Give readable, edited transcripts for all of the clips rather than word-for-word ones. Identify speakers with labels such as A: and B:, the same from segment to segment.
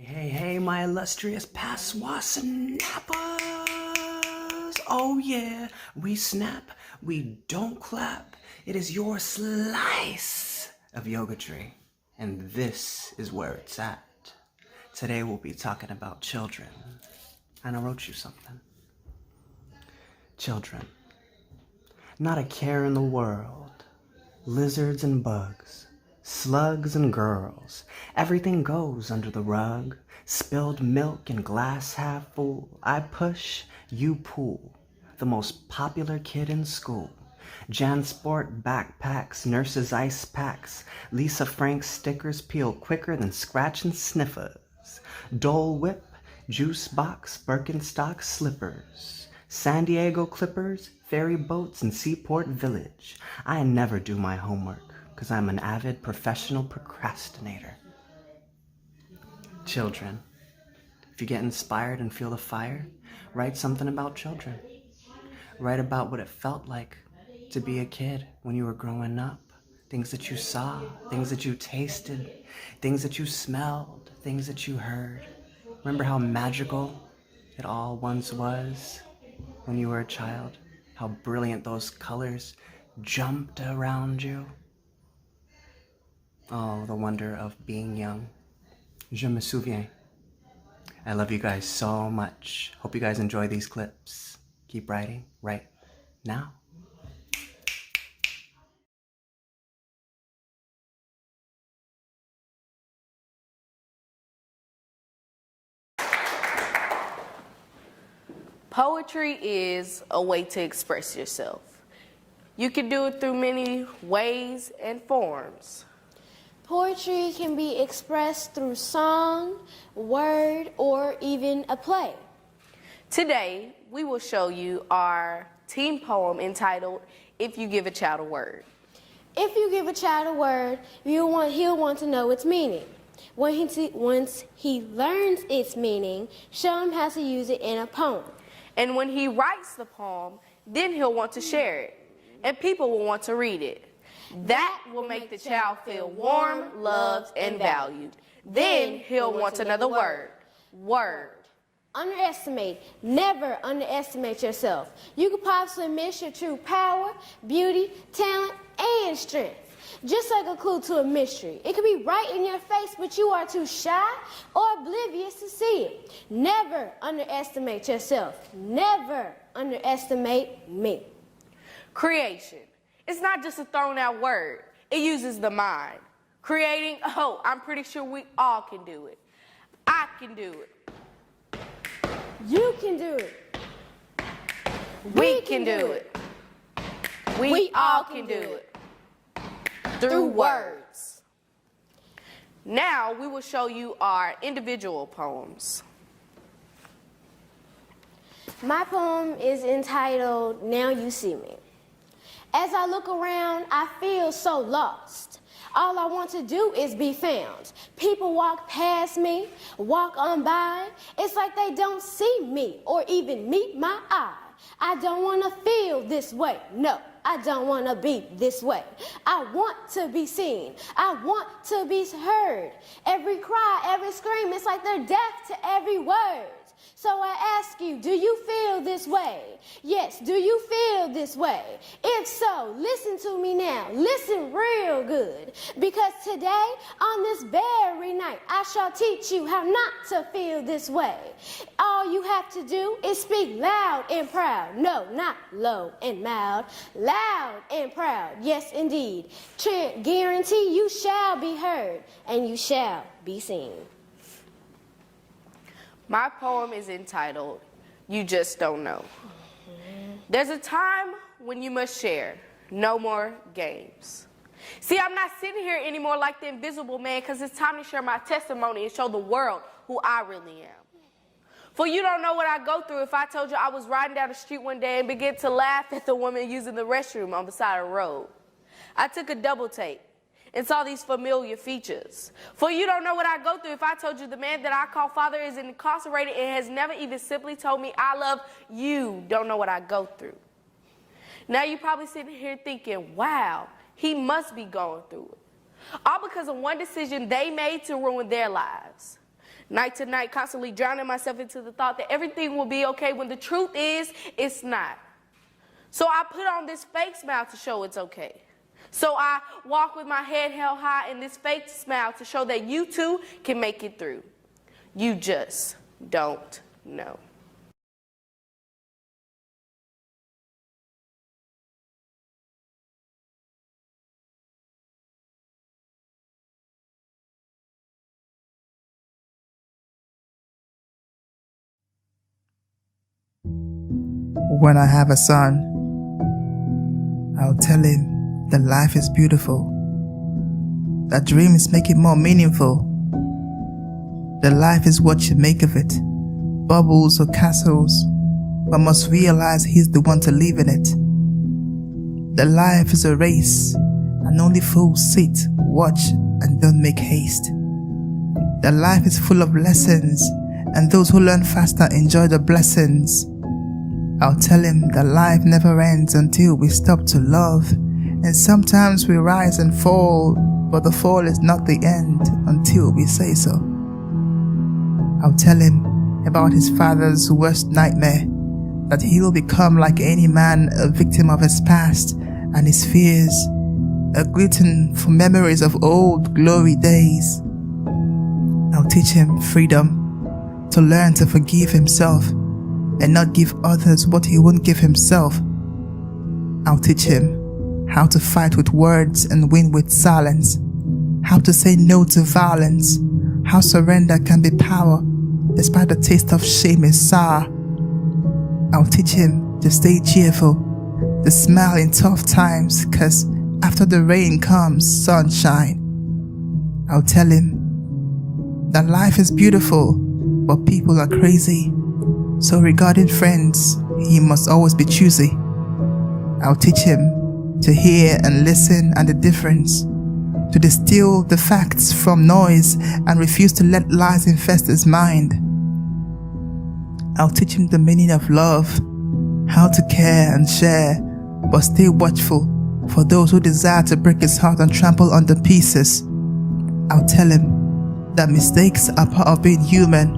A: Hey, hey, my illustrious Paswa snappers! Oh yeah, we snap, we don't clap. It is your slice of Yogatry, and this is where it's at. Today we'll be talking about children, and I wrote you something. Children, not a care in the world. Lizards and bugs, slugs and girls, everything goes under the rug. Spilled milk and glass half full. I push, you pull. The most popular kid in school. Jansport backpacks, nurses ice packs. Lisa Frank stickers peel quicker than scratch and sniffers. Dole whip, juice box, Birkenstock slippers. San Diego Clippers, ferry boats, and Seaport Village. I never do my homework, 'cause I'm an avid professional procrastinator. Children. If you get inspired and feel the fire, write something about children. Write about what it felt like to be a kid when you were growing up. Things that you saw, things that you tasted, things that you smelled, things that you heard. Remember how magical it all once was when you were a child? How brilliant those colors jumped around you? Oh, the wonder of being young. Je me souviens. I love you guys so much. Hope you guys enjoy these clips. Keep writing right now.
B: Poetry is a way to express yourself. You can do it through many ways and forms.
C: Poetry can be expressed through song, word, or even a play.
B: Today, we will show you our team poem entitled, If You Give a Child a Word.
C: If you give a child a word, he'll want to know its meaning. Once he learns its meaning, show him how to use it in a poem.
B: And when he writes the poem, then he'll want to share it, and people will want to read it. That will make the child feel warm, loved, and valued. Then he'll want another word. Word.
C: Never underestimate yourself. You could possibly miss your true power, beauty, talent, and strength. Just like a clue to a mystery. It could be right in your face, but you are too shy or oblivious to see it. Never underestimate yourself. Never underestimate me.
B: Creation. It's not just a thrown out word. It uses the mind. Creating, oh, I'm pretty sure we all can do it. I can do it.
C: You can do it.
B: We can do it. We all can do it. Through words. Now we will show you our individual poems.
C: My poem is entitled, Now You See Me. As I look around, I feel so lost. All I want to do is be found. People walk past me, walk on by. It's like they don't see me or even meet my eye. I don't want to feel this way. No, I don't want to be this way. I want to be seen. I want to be heard. Every cry, every scream, it's like they're deaf to every word. So I ask you, do you feel this way? Yes, do you feel this way? If so, listen to me now. Listen real good. Because today, on this very night, I shall teach you how not to feel this way. All you have to do is speak loud and proud. No, not low and mild. Loud and proud. Yes, indeed. Guarantee you shall be heard and you shall be seen.
B: My poem is entitled, You Just Don't Know. There's a time when you must share. No more games. See, I'm not sitting here anymore like the invisible man because it's time to share my testimony and show the world who I really am. For you don't know what I go through if I told you I was riding down the street one day and began to laugh at the woman using the restroom on the side of the road. I took a double take and saw these familiar features. For you don't know what I go through if I told you the man that I call father is incarcerated and has never even simply told me I love you. Don't know what I go through. Now you're probably sitting here thinking, wow, he must be going through it. All because of one decision they made to ruin their lives. Night to night, constantly drowning myself into the thought that everything will be okay when the truth is, it's not. So I put on this fake smile to show it's okay. So I walk with my head held high in this fake smile to show that you too can make it through. You just don't know.
D: When I have a son, I'll tell him that life is beautiful, that dreams make it more meaningful, that life is what you make of it, bubbles or castles, but must realize he's the one to live in it. That life is a race, and only fools sit, watch, and don't make haste. That life is full of lessons, and those who learn faster enjoy the blessings. I'll tell him that life never ends until we stop to love, and sometimes we rise and fall, but the fall is not the end until we say so. I'll tell him about his father's worst nightmare, that he'll become like any man, a victim of his past and his fears, a glutton for memories of old glory days. I'll teach him freedom, to learn to forgive himself and not give others what he won't give himself. I'll teach him how to fight with words and win with silence, how to say no to violence, how surrender can be power, despite the taste of shame is sour. I'll teach him to stay cheerful, to smile in tough times, 'cause after the rain comes sunshine. I'll tell him that life is beautiful, but people are crazy. So regarding friends, he must always be choosy. I'll teach him to hear and listen and the difference, to distill the facts from noise and refuse to let lies infest his mind. I'll teach him the meaning of love, how to care and share, but stay watchful for those who desire to break his heart and trample on the pieces. I'll tell him that mistakes are part of being human,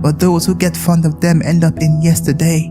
D: but those who get fond of them end up in yesterday.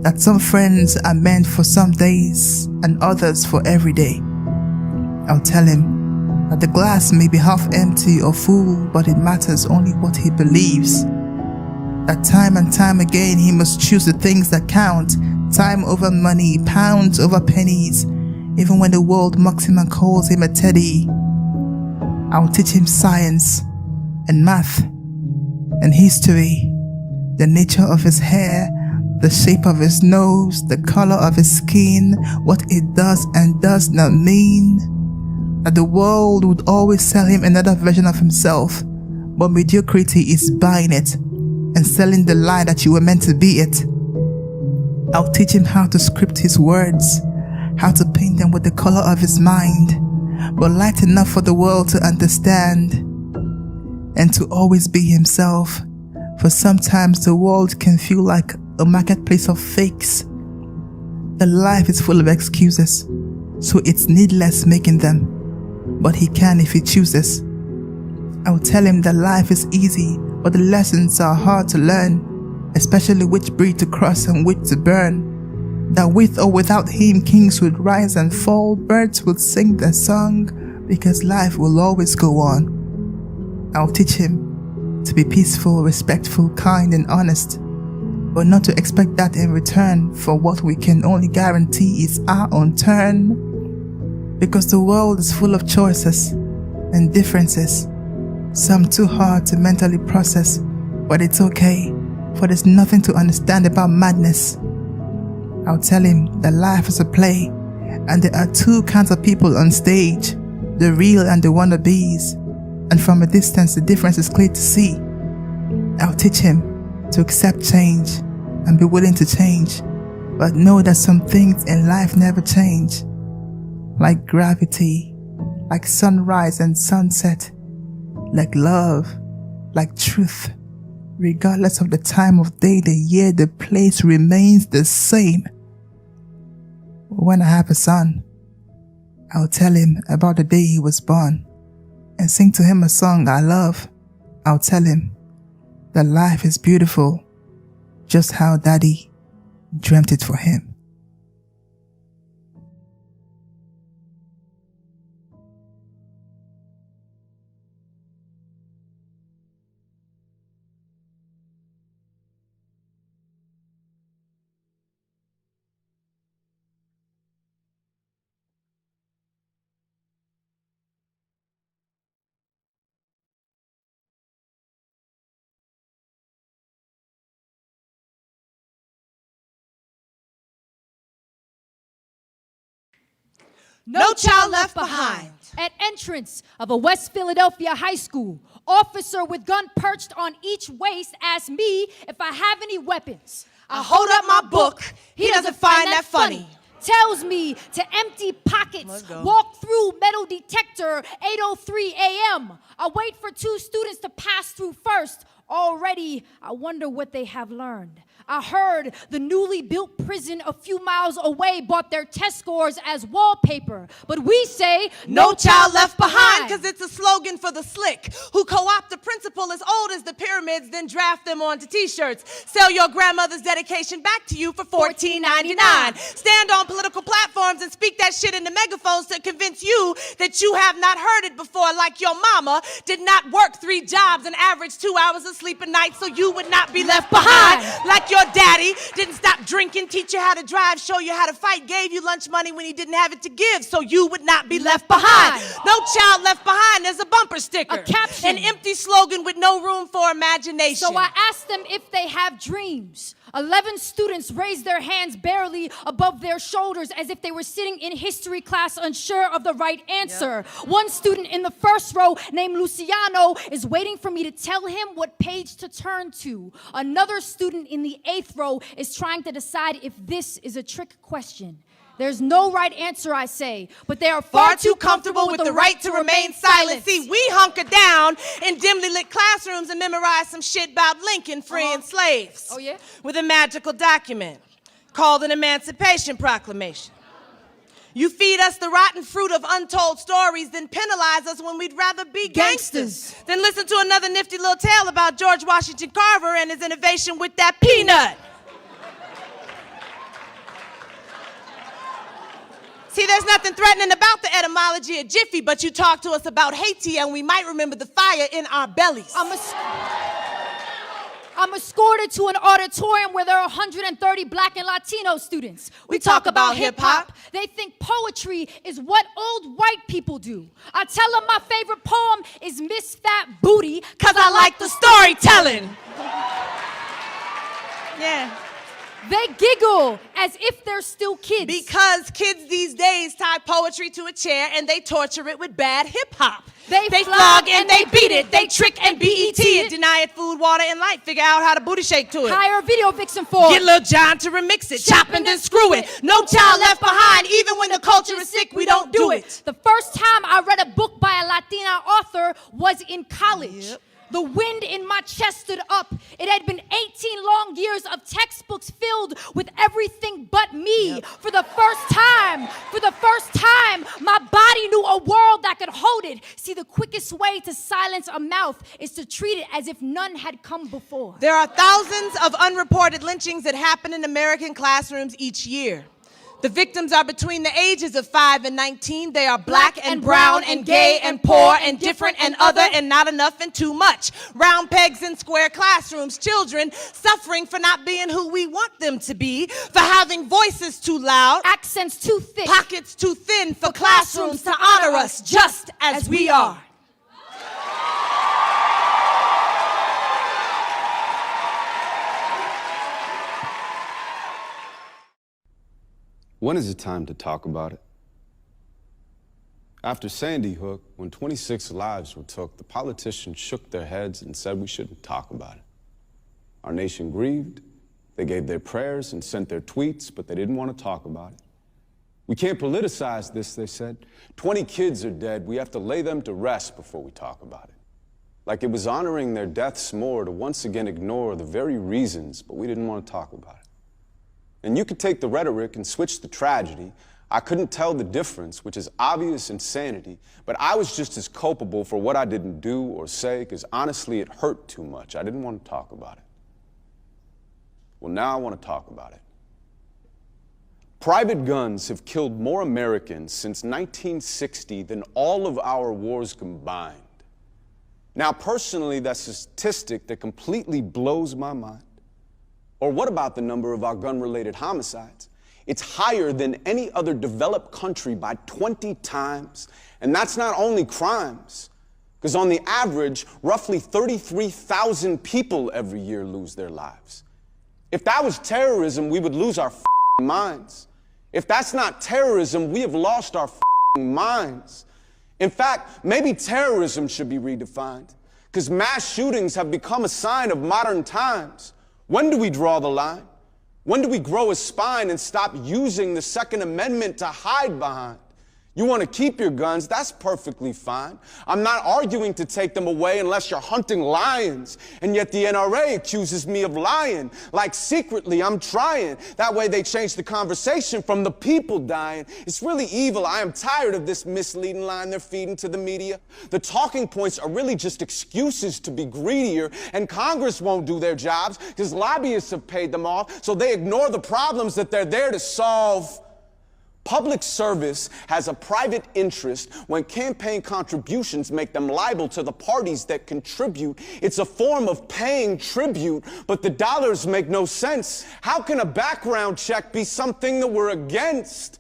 D: That some friends are meant for some days and others for every day. I'll tell him that the glass may be half empty or full, but it matters only what he believes. That time and time again he must choose the things that count, time over money, pounds over pennies, even when the world mocks him and calls him a teddy. I'll teach him science and math and history, the nature of his hair, the shape of his nose, the color of his skin, what it does and does not mean. That the world would always sell him another version of himself, but mediocrity is buying it and selling the lie that you were meant to be it. I'll teach him how to script his words, how to paint them with the color of his mind, but light enough for the world to understand, and to always be himself, for sometimes the world can feel like a marketplace of fakes. The life is full of excuses, so it's needless making them, but he can if he chooses. I'll tell him that life is easy, but the lessons are hard to learn, especially which breed to cross and which to burn. That with or without him, kings would rise and fall, birds would sing their song, because life will always go on. I'll teach him to be peaceful, respectful, kind and honest, but not to expect that in return for what we can only guarantee is our own turn. Because the world is full of choices and differences, some too hard to mentally process, but it's okay, for there's nothing to understand about madness. I'll tell him that life is a play, and there are two kinds of people on stage, the real and the wannabes, and from a distance the difference is clear to see. I'll teach him to accept change and be willing to change, but know that some things in life never change, like gravity, like sunrise and sunset, like love, like truth. Regardless of the time of day, the year, the place remains the same. When I have a son, I'll tell him about the day he was born and sing to him a song I love. I'll tell him that life is beautiful, just how Daddy dreamt it for him.
E: No child left behind. At entrance of a West Philadelphia high school, officer with gun perched on each waist asked me if I have any weapons.
F: I hold up my book. He doesn't find that funny.
E: Tells me to empty pockets, walk through metal detector, 8:03 a.m. I wait for 2 students to pass through first. Already, I wonder what they have learned. I heard the newly built prison a few miles away bought their test scores as wallpaper. But we say,
F: no child left behind, because it's a slogan for the slick, who co-opt a principle as old as the pyramids, then draft them onto t-shirts. Sell your grandmother's dedication back to you for $14.99. Stand on political platforms and speak that shit into megaphones to convince you that you have not heard it before, like your mama did not work 3 jobs and average 2 hours of sleep a night so you would not be left behind. Like your daddy didn't stop drinking, teach you how to drive, show you how to fight, gave you lunch money when he didn't have it to give so you would not be left behind. No child left behind. There's a bumper sticker,
E: a caption,
F: an empty slogan with no room for imagination.
E: So I asked them if they have dreams. 11 students raised their hands barely above their shoulders as if they were sitting in history class unsure of the right answer. Yep. One student in the first row named Luciano is waiting for me to tell him what page to turn to. Another student in the 8th row is trying to decide if this is a trick question. There's no right answer, I say, but they are far too comfortable with the right to remain silent.
F: See, we hunker down in dimly lit classrooms and memorize some shit about Lincoln freeing slaves.
E: Oh, yeah?
F: With a magical document called an Emancipation Proclamation. You feed us the rotten fruit of untold stories, then penalize us when we'd rather be gangsters. Then listen to another nifty little tale about George Washington Carver and his innovation with that peanut. See, there's nothing threatening about the etymology of Jiffy, but you talk to us about Haiti and we might remember the fire in our bellies.
E: I'm escorted to an auditorium where there are 130 Black and Latino students.
F: We talk about hip-hop.
E: They think poetry is what old white people do. I tell them my favorite poem is Miss Fat Booty,
F: 'cause I like the storytelling. Yeah.
E: They giggle as if they're still kids.
F: Because kids these days tie poetry to a chair and they torture it with bad hip-hop.
E: They
F: flog and they beat it. They trick and BET it. Deny it food, water, and light. Figure out how to booty shake to it.
E: Hire a video vixen for it.
F: Get Lil John to remix it. Chop and then screw it. No child left behind. Even when the culture is sick, we don't do it.
E: The first time I read a book by a Latina author was in college. Yep. The wind in my chest stood up. It had been 18 long years of textbooks filled with everything but me. Yep. For the first time, my body knew a world that could hold it. See, the quickest way to silence a mouth is to treat it as if none had come before.
F: There are thousands of unreported lynchings that happen in American classrooms each year. The victims are between the ages of 5 and 19. They are black and brown and gay and poor and different and other and not enough and too much. Round pegs in square classrooms. Children suffering for not being who we want them to be, for having voices too loud,
E: accents too thick,
F: pockets too thin, for classrooms to honor us just as we are.
G: When is it time to talk about it? After Sandy Hook, when 26 lives were took, the politicians shook their heads and said we shouldn't talk about it. Our nation grieved. They gave their prayers and sent their tweets, but they didn't want to talk about it. We can't politicize this, they said. 20 kids are dead. We have to lay them to rest before we talk about it. Like it was honoring their deaths more to once again ignore the very reasons, but we didn't want to talk about it. And you could take the rhetoric and switch the tragedy. I couldn't tell the difference, which is obvious insanity, but I was just as culpable for what I didn't do or say, because honestly, it hurt too much. I didn't want to talk about it. Well, now I want to talk about it. Private guns have killed more Americans since 1960 than all of our wars combined. Now, personally, that's a statistic that completely blows my mind. Or what about the number of our gun-related homicides? It's higher than any other developed country by 20 times. And that's not only crimes, because on the average, roughly 33,000 people every year lose their lives. If that was terrorism, we would lose our minds. If that's not terrorism, we have lost our minds. In fact, maybe terrorism should be redefined, because mass shootings have become a sign of modern times. When do we draw the line? When do we grow a spine and stop using the Second Amendment to hide behind? You want to keep your guns, that's perfectly fine. I'm not arguing to take them away unless you're hunting lions. And yet the NRA accuses me of lying. Like secretly, I'm trying. That way they change the conversation from the people dying. It's really evil. I am tired of this misleading line they're feeding to the media. The talking points are really just excuses to be greedier, and Congress won't do their jobs because lobbyists have paid them off, so they ignore the problems that they're there to solve. Public service has a private interest when campaign contributions make them liable to the parties that contribute. It's a form of paying tribute, but the dollars make no sense. How can a background check be something that we're against?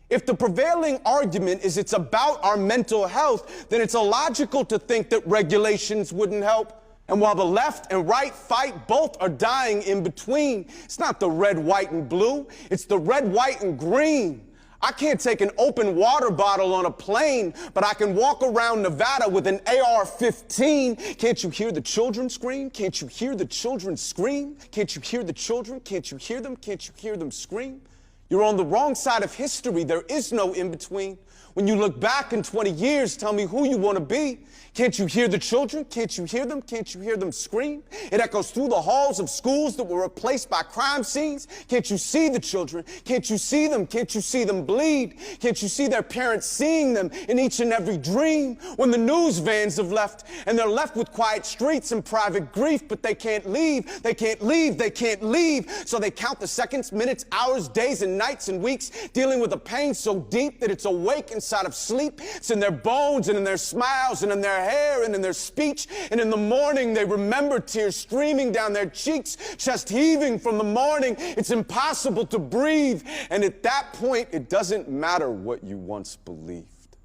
G: If the prevailing argument is it's about our mental health, then it's illogical to think that regulations wouldn't help. And while the left and right fight, both are dying in between. It's not the red, white, and blue. It's the red, white, and green. I can't take an open water bottle on a plane, but I can walk around Nevada with an AR-15. Can't you hear the children scream? Can't you hear the children scream? Can't you hear the children? Can't you hear them? Can't you hear them scream? You're on the wrong side of history. There is no in-between. When you look back in 20 years, tell me who you want to be. Can't you hear the children? Can't you hear them? Can't you hear them scream? It echoes through the halls of schools that were replaced by crime scenes. Can't you see the children? Can't you see them? Can't you see them bleed? Can't you see their parents seeing them in each and every dream? When the news vans have left and they're left with quiet streets and private grief, but they can't leave, they can't leave, they can't leave. So they count the seconds, minutes, hours, days, and nights and weeks, dealing with a pain so deep that it's awake inside of sleep. It's in their bones and in their smiles and in their hair and in their speech. And in the morning they remember tears streaming down their cheeks, chest heaving from the morning. It's impossible to breathe. And at that point, it doesn't matter what you once believed.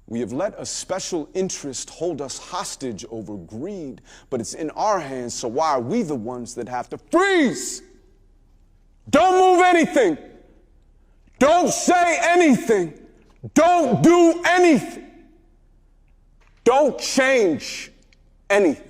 G: We have let a special interest hold us hostage over greed, but it's in our hands, so why are we the ones that have to freeze? Don't move anything. Don't say anything. Don't do anything. Don't change anything.